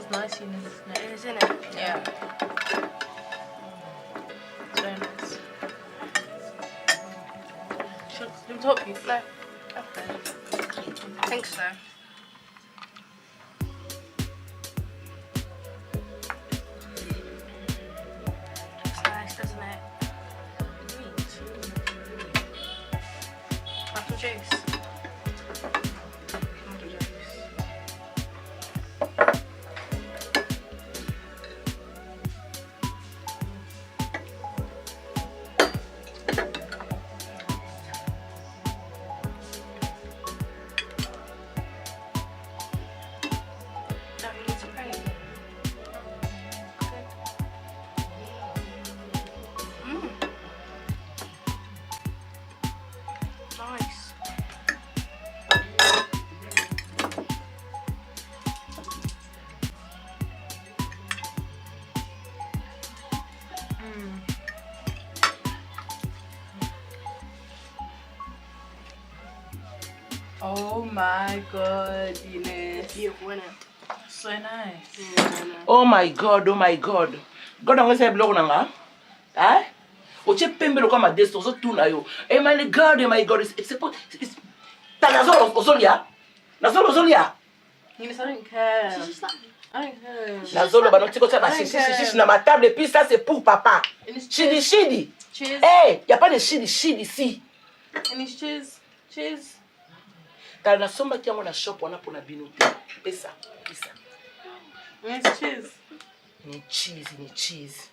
Nice, isn't it? Yeah. It's very nice. Should we top you? No. Okay. I think so. Looks nice, doesn't it? Sweet. Apple juice. Oh my god, Ines. So nice. Oh my god, oh my god. God, I'm going to say, blow on eh? Oche pembe lo kama desto so tuna yo. Oh my god, it's ta nazolo osolia. Nazolo osolia. Ines, I don't care. She's just like, I don't care. Nazolo ba notiko cha ba shishi na ma table et puis ça c'est pour papa. Chidi chidi. Cheers. Eh, y a pas de chidi ici. Ines, cheers. Cheers. Kala na somba kiango na shop wana pona bino. Pesa. Ines, cheers. Ni cheese.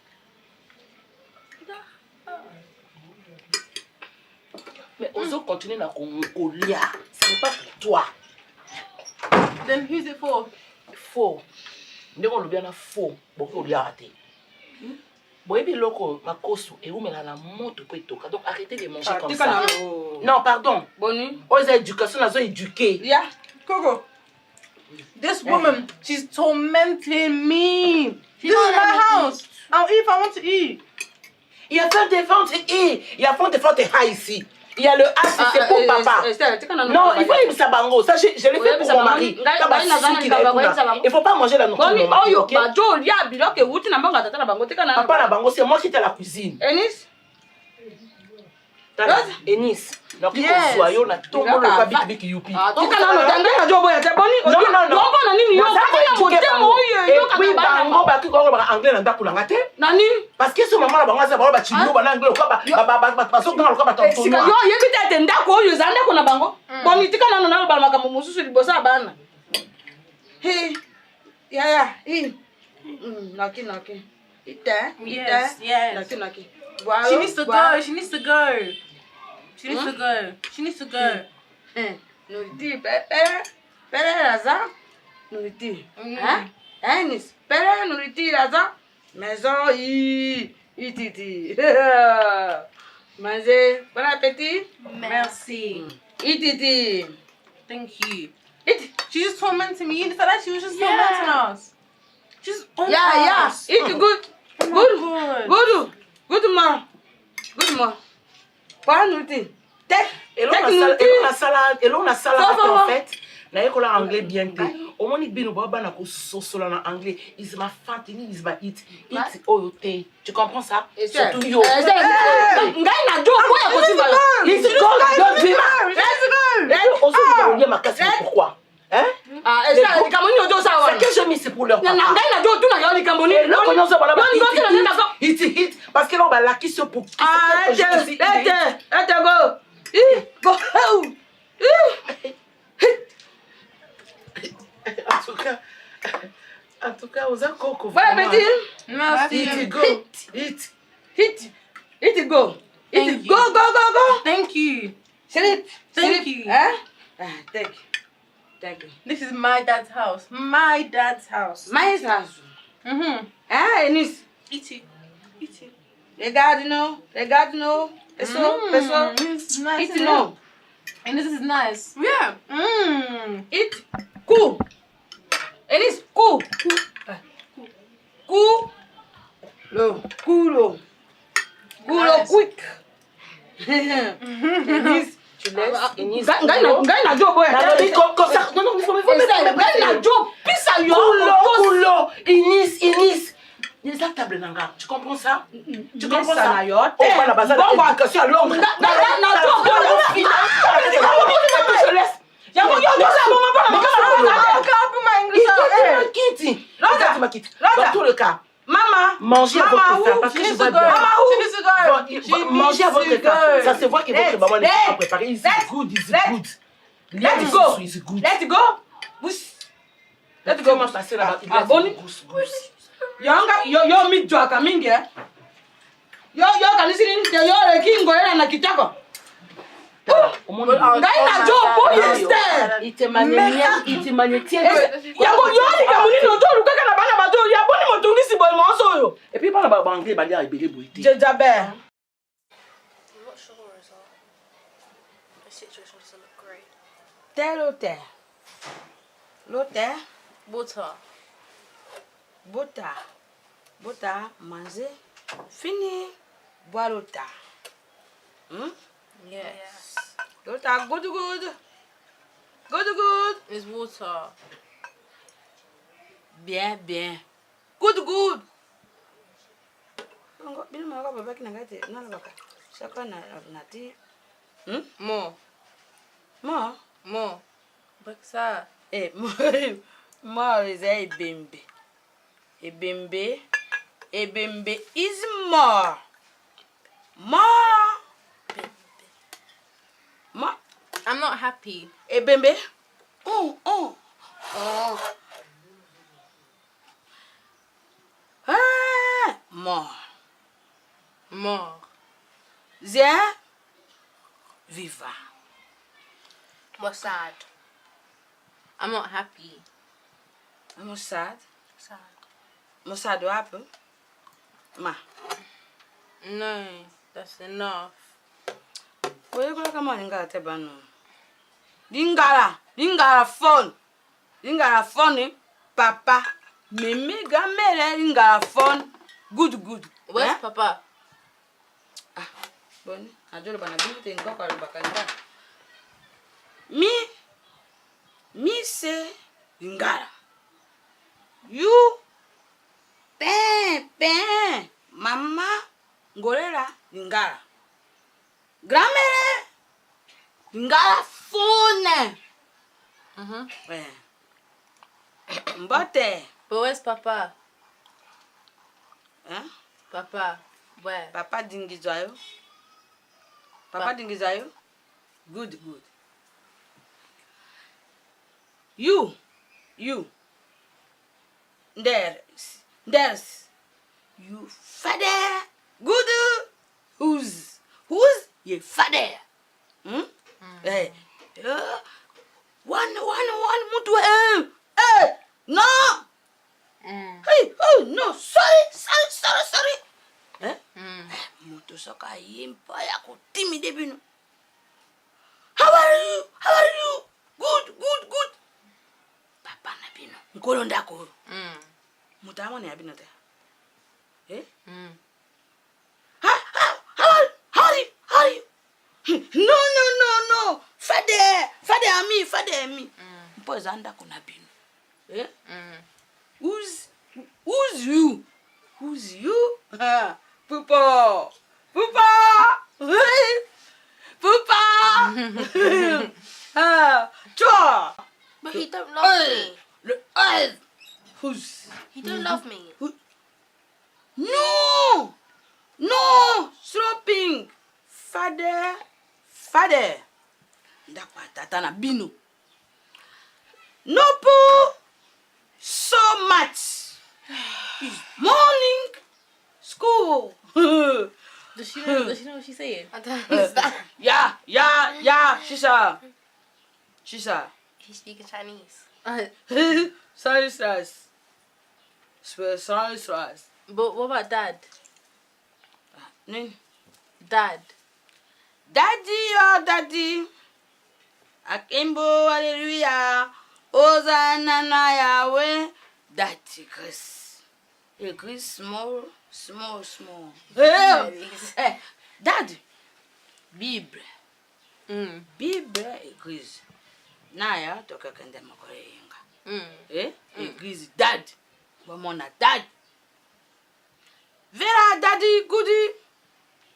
Mais oso continuer na kolia. Ce n'est pas pour toi. Then who's it for? Faux. Ndeko lobia na faux. Boko olia raté. Boyebi loko makoso et umela na moto po etoka. Donc arrêtez de manger comme ça. Non, pardon. Boni. Oza éducation nazo éduquer. Yeah. Coco. This woman, she's tormenting me. This is my house. I'll eat if I want to eat. Il y a fait des ventes et il y a fait des ventes et ici. Il y a le H, c'est pour papa. Non, il faut aimer sa bango. Ça, je l'ai fait pour mon mari. Il faut pas manger la nourriture de mon mari, ok? Papa, la bango, c'est moi qui t'ai la cuisine. Enis? Enis. Yes. Na tombo le kabiki biki yupi. Non. Et puis bango baki ko ba anglais na ndako langa te. Nani? Parce que ce maman la bango ça ba chino ba anglais ko ba so ngalo ko ba tonto. Sika yo yebi tete ndako oyo zande ko na bango. Boni tika nano na ba makambo mususu libosa bana. Hey. Yeah. Naki. Ita. Yes. Naki. Wow. She needs to go. She needs to go. Nuriti, pere raza. Nuriti. Enis, pere nuriti raza. Maison, ititi. Manger, bon appétit. Merci. Ititi. Thank you. She just tormenting me. It's like she was just tormenting us. Just on us. Eat good. Good ma. Pas nourriture. Et l'on a salade en fait. Na école anglais bien té. Au moins bino baba na ko sosola na anglais. Is my fatini is my eat oyote. Tu comprends ça? Surtout yo. Ngai na do boya ko si bala. Let's go. Aussi vous voulez ma casse pourquoi? Hein? C'est que je mis c'est pour leur papa. Hit parce que là on va la qui se pour. En tout cas, aux accords. Merci. Hit go. Go. Thank you. Thank you. Thank you. This is my dad's house. My house. Enis. Eat it. They got no. Peso. Eat no. And this is nice. Yeah. Eat. Cool. It is cool. Cool. Low. Cool. Cool. Quick. It is. Ngai na job boy. Comme ça. Non, il faut Ngai na job. Pisa yo. Coulo. Inis. Les tables nanga. Tu comprends ça? Tu comprends ça? On va la base de l'éducation à l'homme. Dans tout le cas, Maman, mangez à votre faim parce que je vois bien. Mangez à votre faim. Ça se voit que votre maman n'est pas préparée. It's good, it's good. Let's go. It's good. Let's go. Let's go. Comment passer là-bas? Boni. Yo mi jwaka mingi eh. Yo kanisi ni yo kingo era na kitako. Ngai na job boy sister. Ite magnétique. Yango yo ni kamuni no to lukaka na bana bato ya boni motungisi boy monso yo. Et puis par là bas anglais ba dia ibele boité. Jejabe. I'm not sure as well. The situation doesn't look great. Telote. Lote. Butter, manger, fini, boire l'autre. Yes. L'autre, good. It's water. Bien. Good. Bila mwa baba kina ngate nala baka. Shaka na nati. More. Baksa. More is a Ebembe is more. I'm not happy. Ebembe. More. Zé. Viva. We're sad. I'm not happy. I'm sad. Sad. I'm sad what happened? Ma. No, that's enough. Where you go come on ngala tebano. Lingala phone. Papa. Mimi gamele lingala phone. Good. Where's Papa? Boni, ajolo bana binte ngoko alubakanga. Me say lingala. You pen mama ngorera lingala. Gramere lingala phone. Mbote. But where's Papa? Huh? Papa, where? Papa dingizayo. Good. You. There's. You father. Good. Who's your father? Hey. One mutu. No. Hey, no, sorry. Mutu soka yimpa ya kutimide bino. How are you? Good. Papa na bino. Nkolo ndako. Mutu amone ya bino te. How are you? No. Father ami. Mpoza ndako na bino. Who's you? Pupa. Chua. But he don't love me. Who's? He don't love me. No. Slopping. Father. Ndakwa tata na bino. Nopo. So much. It's morning. School. Does she know what she's saying? I don't understand. Yeah. Shisha. He's speaking Chinese. Sorry. But what about Dad? Nin. Dad. Daddy. Akimbo, hallelujah. Hosanna na Yahweh. That's Grace. A Grace small. Hey, Dad. Bible. Bible, Église. Naya, toka kende makore yenga. Église, Dad. Bomona, Dad. Vera, Daddy, goody.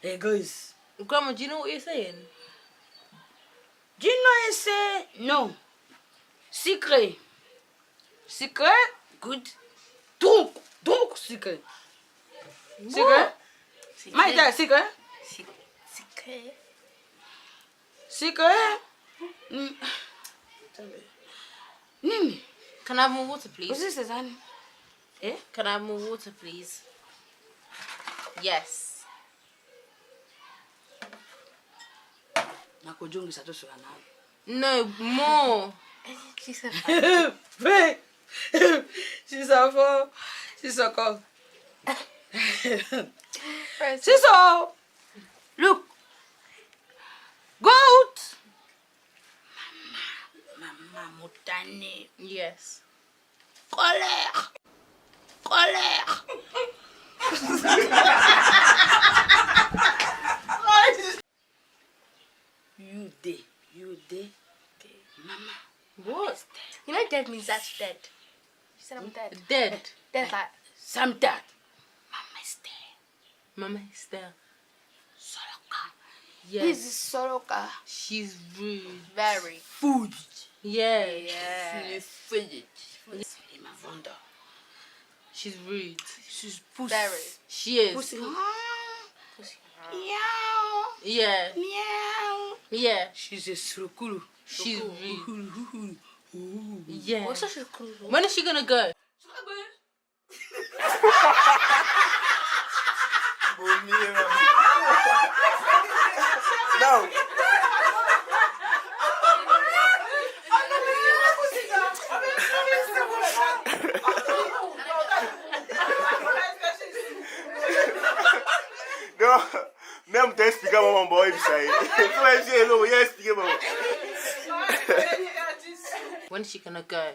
Église. Grandma, do you know what you're saying? Do you know say no? Secret. Secret, good. Donc, secret. Secret? My dad, secret? Secret. Secret? Can I have more water, please? What's this, honey? Eh? Can I have more water, please? Yes. Nakujungisa tu sura nawe. No, more. She said, Wait. She's so cold. She's so. Look. Goat. Mama Mutani. Yes. Colère. You day. Mama. What? you know dead means that's dead. She said I'm dead. Dead. Dead like, Some dad. Mama is there. Mama is there. Soloka. Yes. This is Soloka. She's rude. very. Food. Yeah. Yeah. She's Imavunda. She's rude. She's pussy. Very. She is. Pussy. Pussy. Meow. Yeah. Meow. Yeah. She's a surukulu. She's rude. Yeah. What's such a cool When is she gonna go? No. Non, même t'as expliqué à mon boy, ça y est. Tu vas dire, non, il a expliqué, maman. When is she gonna go?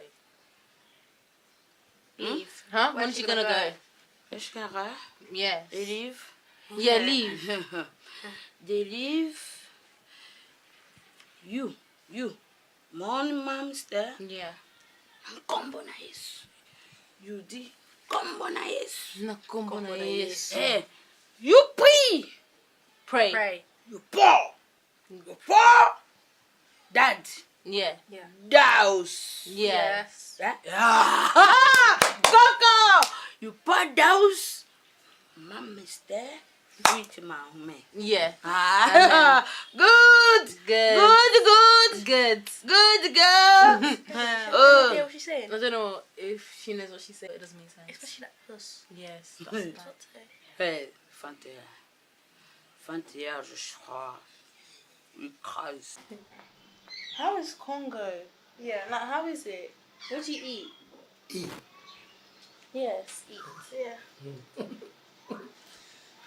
Eve. Huh? When is she gonna go? Est-ce qu'elle va? Yes. They leave. Yeah, leave. They leave. You. Morning, mom's there. Yeah. Combo na Yesu. You di combo na Yesu. Nakumbo na Yesu. Hey, you pray. Pray. Pray. You pour. Dad. Yeah. Yeah. Douse. Yeah. Yes. Yeah. Coco. You pour douse. Mom is there. With my man. Yeah. Ah. Good. Good. Girl. Yeah, Oh. what she's saying. I don't know if she knows what she said. It doesn't make sense. Especially like us. Yes. That's That's what bad. Hey, Fantia, je crois. We cries. How is Congo? Yeah. Like, how is it? What do you eat? Eat. Yes. Eat. Yeah.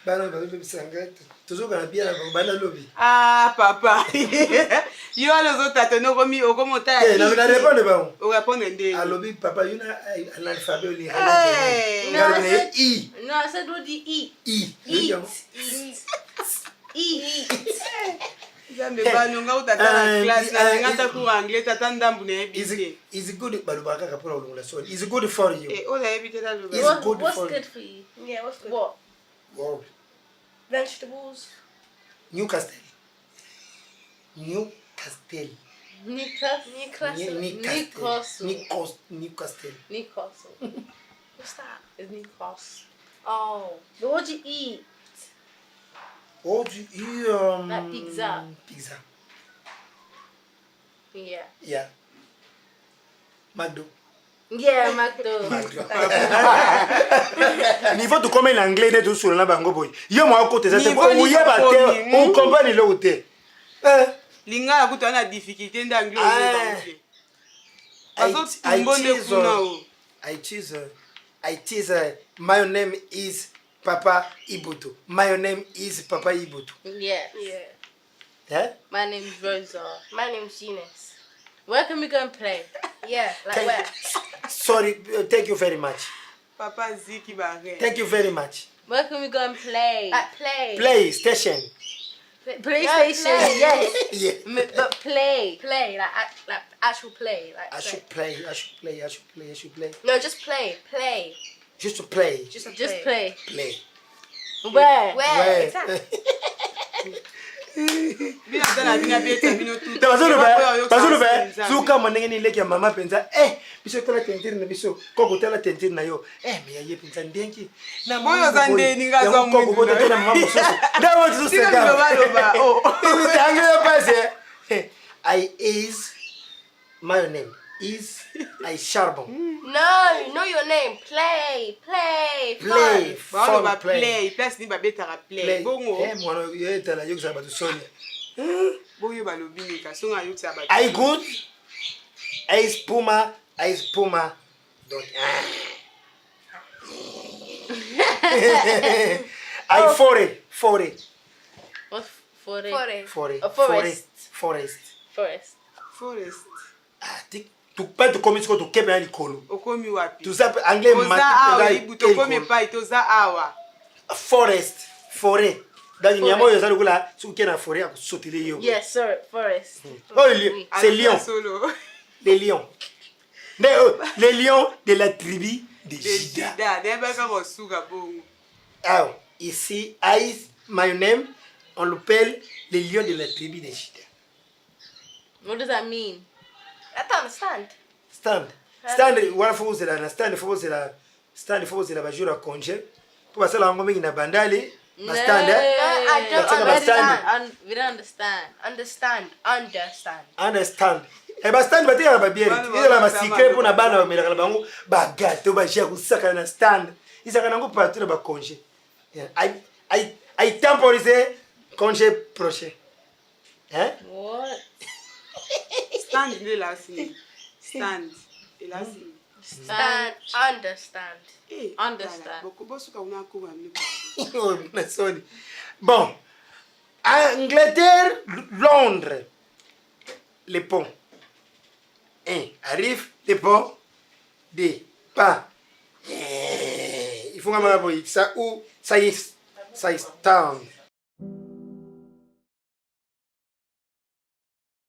Bana bazo bisanga. Toujours kana bien bana lobby. Ah, papa. Yo les autres t'attendent au commentaire. Eh, na répondre ba. On répond ndé. A lobby papa yuna analphabet li. Hey. No, I No, said I. No, I said what do you eat? I. Eat. Jambe banonga utata class na ngata ku anglais tata ndambu ne bisi. Is good balubaka ka pora ulunga so. Is good for you. Eh, ola ebite la lu. It's good What's for good for you? Yeah, what's good? What? Wow. Vegetables. Newcastle. Newcastle. Newcastle. What's that? It's Newcastle. Oh. But what do you eat? Oh, you Like pizza. Pizza. Yeah. Yeah. McDo. Yeah, McDo. Niveau tu comme l'anglais de tout sur la bango boy. Yo mo côté ça te Niveau ou yeba te on comprend le côté. Linga ya kutana difficulté d'anglais au Azo tumbonde kuna o. I choose my name is Papa Ibutu. My name is Papa Ibutu. Yeah. Yeah. Eh? My name's Rosa. My name's Eunice. Where can we go and play? Yeah, like Thank- where? Sorry, thank you very much. Papa Ziki Barre. Thank you very much. Where can we go and play? Play. PlayStation. PlayStation. play. Yes. Yeah. But play. Play. Like actual play. Like I should play. No, just play. Play. Just to play. Just play. Play. Where? Where? Exactly. Bina tana bina beta bino tu. Bazuluba zuka manenge ni leki ya mama penza biso tala tentiri na biso koko tala tentiri na yo me yaye penza ndenki na Boyo zande ni nga zo koko bote tena mama mususu da want to say Loba. Oh. Tango passe I is my name is I charbon. No, know your name. Play. Play. Ba ba play. Place ni ba beta ra play. Bongo. Mwana yo tala yo sa batu soni. Boyo ba lobini ka songa yo tsa ba. I good. I spuma. Don't. I forest. What's for it? Forest. A forest. Forest. Tu pas de commis ko to kebe ali kolo. Okomi wapi? Tu sais anglais mati. To komi pa toza awa. Forest. Forêt. Dans une yamo yo za lukula su kena forêt a sotile yo. Yes, sir. Forest. Oh, c'est lion. Solo. Les lions. Les lions de la tribu de Juda. Da, neba ka mosuga bongo. Ah, ici, my name, on l'appelle les lions de la tribu de Juda. What does that mean? I don't understand. Stand, wala fuzi la stand fuzi la bajura konje. Pour passer la ngombe ina bandali. No, Stand. I don't understand. We don't understand. Understand. E ba stand bati ya babieri. Ila la masikre pour na bana ba melaka bango ba gato ba jia kusaka na stand. Isaka nango partir ba konje. I temporiser congé prochain. Hein? What? Stand le la si. Stand. Et là si. Understand. Understand. Boko bosuka una ko ba mi. Oh, sorry. Bon. Angleterre, Londres. Les ponts. 1. Arrive, les ponts. 2. Pas. Il faut que ça ou ça y est town.